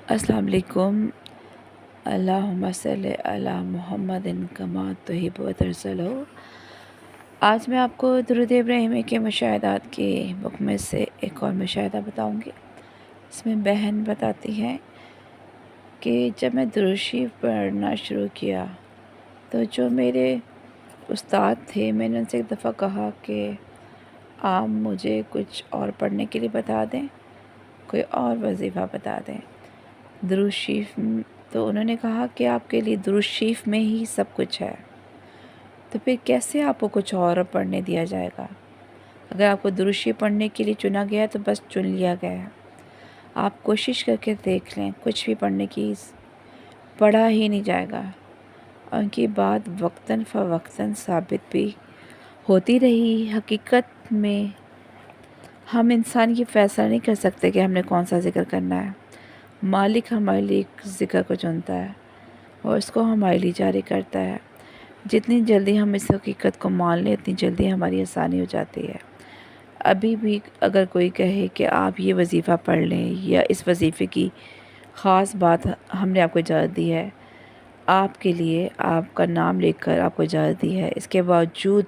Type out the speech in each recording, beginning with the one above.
السلام علیکم۔ اللہم صلی علی محمد کما تحب و ترسلہ۔ آج میں آپ کو درود ابراہیمی کے مشاہدات کی بک میں سے ایک اور مشاہدہ بتاؤں گی۔ اس میں بہن بتاتی ہے کہ جب میں درود شریف پڑھنا شروع کیا تو جو میرے استاد تھے، میں نے ان سے ایک دفعہ کہا کہ آپ مجھے کچھ اور پڑھنے کے لیے بتا دیں، کوئی اور وظیفہ بتا دیں درود شریف۔ تو انہوں نے کہا کہ آپ کے لیے درود شریف میں ہی سب کچھ ہے، تو پھر کیسے آپ کو کچھ اور پڑھنے دیا جائے گا؟ اگر آپ کو درود شریف پڑھنے کے لیے چنا گیا تو بس چن لیا گیا ہے۔ آپ کوشش کر کے دیکھ لیں، کچھ بھی پڑھنے کی پڑھا ہی نہیں جائے گا۔ ان کی بات وقتاً فوقتاً ثابت بھی ہوتی رہی۔ حقیقت میں ہم انسان یہ فیصلہ نہیں کر سکتے کہ ہم نے کون سا ذکر کرنا ہے۔ مالک ہمارے لیے ذکر کو چنتا ہے اور اس کو ہمارے لیے جاری کرتا ہے۔ جتنی جلدی ہم اس حقیقت کو مان لیں اتنی جلدی ہماری آسانی ہو جاتی ہے۔ ابھی بھی اگر کوئی کہے کہ آپ یہ وظیفہ پڑھ لیں یا اس وظیفے کی خاص بات ہم نے آپ کو اجازت دی ہے، آپ کے لیے آپ کا نام لے کر آپ کو اجازت دی ہے، اس کے باوجود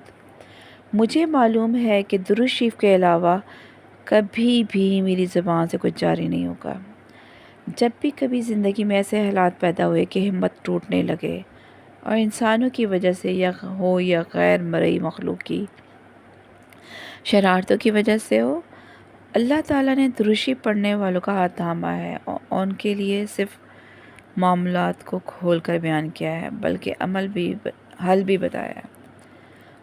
مجھے معلوم ہے کہ درود شریف کے علاوہ کبھی بھی میری زبان سے کچھ جاری نہیں ہوگا۔ جب بھی کبھی زندگی میں ایسے حالات پیدا ہوئے کہ ہمت ٹوٹنے لگے، اور انسانوں کی وجہ سے یا غیر مرئی مخلوق کی شرارتوں کی وجہ سے ہو، اللہ تعالیٰ نے درود شریف پڑھنے والوں کا ہاتھ تھاما ہے اور ان کے لیے صرف معاملات کو کھول کر بیان کیا ہے، بلکہ حل بھی بتایا ہے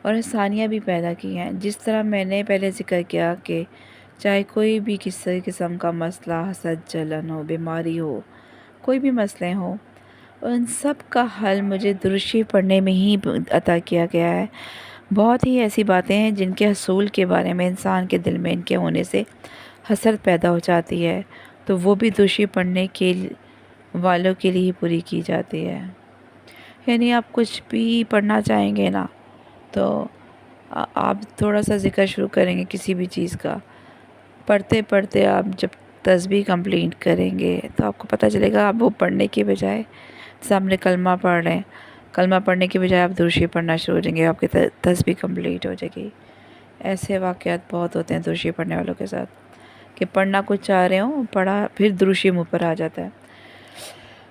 اور آسانیاں بھی پیدا کی ہیں۔ جس طرح میں نے پہلے ذکر کیا کہ چاہے کوئی بھی کسی قسم کا مسئلہ، حسد، جلن ہو، بیماری ہو، کوئی بھی مسئلے ہوں، ان سب کا حل مجھے درود شریف پڑھنے میں ہی عطا کیا گیا ہے۔ بہت ہی ایسی باتیں ہیں جن کے حصول کے بارے میں انسان کے دل میں ان کے ہونے سے حسرت پیدا ہو جاتی ہے، تو وہ بھی درود شریف پڑھنے کے والوں کے لیے ہی پوری کی جاتی ہے۔ یعنی آپ کچھ بھی پڑھنا چاہیں گے نا، تو آپ تھوڑا سا ذکر شروع کریں گے کسی بھی چیز کا، پڑھتے پڑھتے آپ جب تسبیح کمپلیٹ کریں گے تو آپ کو پتہ چلے گا آپ وہ پڑھنے کے بجائے سامنے کلمہ پڑھ رہے ہیں، کلمہ پڑھنے کے بجائے آپ درود شریف پڑھنا شروع ہو جائیں گے، آپ کی تسبیح کمپلیٹ ہو جائے گی۔ ایسے واقعات بہت ہوتے ہیں درود شریف پڑھنے والوں کے ساتھ کہ پڑھنا کچھ چاہ رہے ہوں، پڑھا پھر درود شریف منہ پر آ جاتا ہے۔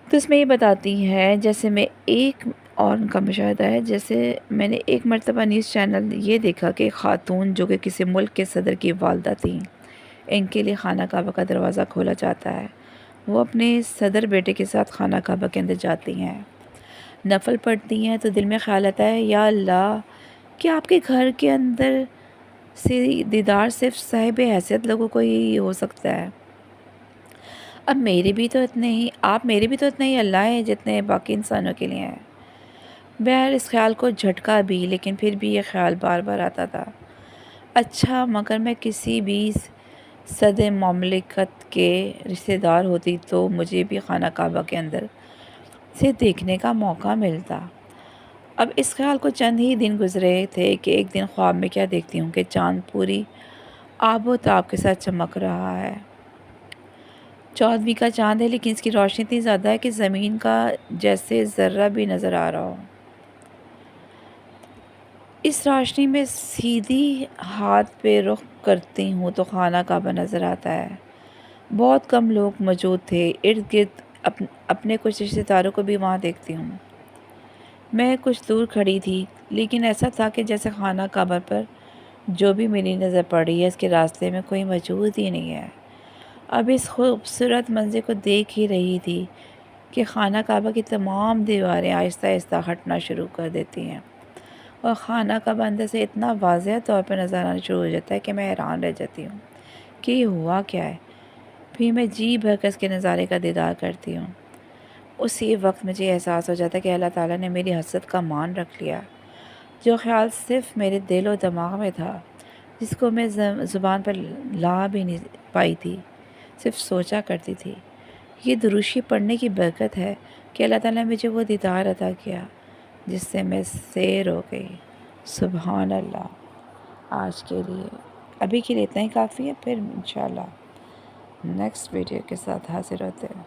تو اس میں یہ بتاتی ہے، جیسے میں ایک اور ان کا مشاہدہ ہے، جیسے میں نے ایک مرتبہ نیوز چینل یہ دیکھا کہ خاتون جو کہ کسی ملک کے صدر کی والدہ تھیں، ان کے لیے خانہ کعبہ کا دروازہ کھولا جاتا ہے۔ وہ اپنے صدر بیٹے کے ساتھ خانہ کعبہ کے اندر جاتی ہیں، نفل پڑھتی ہیں، تو دل میں خیال آتا ہے یا اللہ کہ آپ کے گھر کے اندر سے دیدار صرف صاحب حیثیت لوگوں کو ہی ہو سکتا ہے۔ اب آپ میرے بھی تو اتنے ہی اللہ ہیں جتنے باقی انسانوں کے لیے ہیں۔ بہر اس خیال کو جھٹکا بھی، لیکن پھر بھی یہ خیال بار بار آتا تھا، اچھا مگر میں کسی بھی صدر مملکت کے رشتہ دار ہوتی تو مجھے بھی خانہ کعبہ کے اندر سے دیکھنے کا موقع ملتا۔ اب اس خیال کو چند ہی دن گزرے تھے کہ ایک دن خواب میں کیا دیکھتی ہوں کہ چاند پوری آب و تاب کے ساتھ چمک رہا ہے۔ 14ویں کا چاند ہے، لیکن اس کی روشنی اتنی زیادہ ہے کہ زمین کا جیسے ذرہ بھی نظر آ رہا ہو۔ اس روشنی میں سیدھی ہاتھ پہ رخ کرتی ہوں تو خانہ کعبہ نظر آتا ہے۔ بہت کم لوگ موجود تھے، ارد گرد اپنے کچھ رشتہ داروں کو بھی وہاں دیکھتی ہوں۔ میں کچھ دور کھڑی تھی، لیکن ایسا تھا کہ جیسے خانہ کعبہ پر جو بھی میری نظر پڑ رہی ہے اس کے راستے میں کوئی موجود ہی نہیں ہے۔ اب اس خوبصورت منظر کو دیکھ ہی رہی تھی کہ خانہ کعبہ کی تمام دیواریں آہستہ آہستہ ہٹنا شروع کر دیتی ہیں اور خانہ کعبہ اندر سے اتنا واضح طور پر نظر آنا شروع ہو جاتا ہے کہ میں حیران رہ جاتی ہوں کہ یہ ہوا کیا ہے۔ پھر میں جی بھر کر اس کے نظارے کا دیدار کرتی ہوں۔ اسی وقت مجھے احساس ہو جاتا ہے کہ اللہ تعالیٰ نے میری حسرت کا مان رکھ لیا۔ جو خیال صرف میرے دل و دماغ میں تھا، جس کو میں زبان پر لا بھی نہیں پائی تھی، صرف سوچا کرتی تھی، یہ درود شریف پڑھنے کی برکت ہے کہ اللہ تعالیٰ نے مجھے وہ دیدار عطا کیا جس سے میں سیر ہو گئی۔ سبحان اللہ۔ آج کے لیے ابھی کے لیے اتنا ہی کافی ہے، پھر انشاءاللہ نیکسٹ ویڈیو کے ساتھ حاضر ہوتے ہیں۔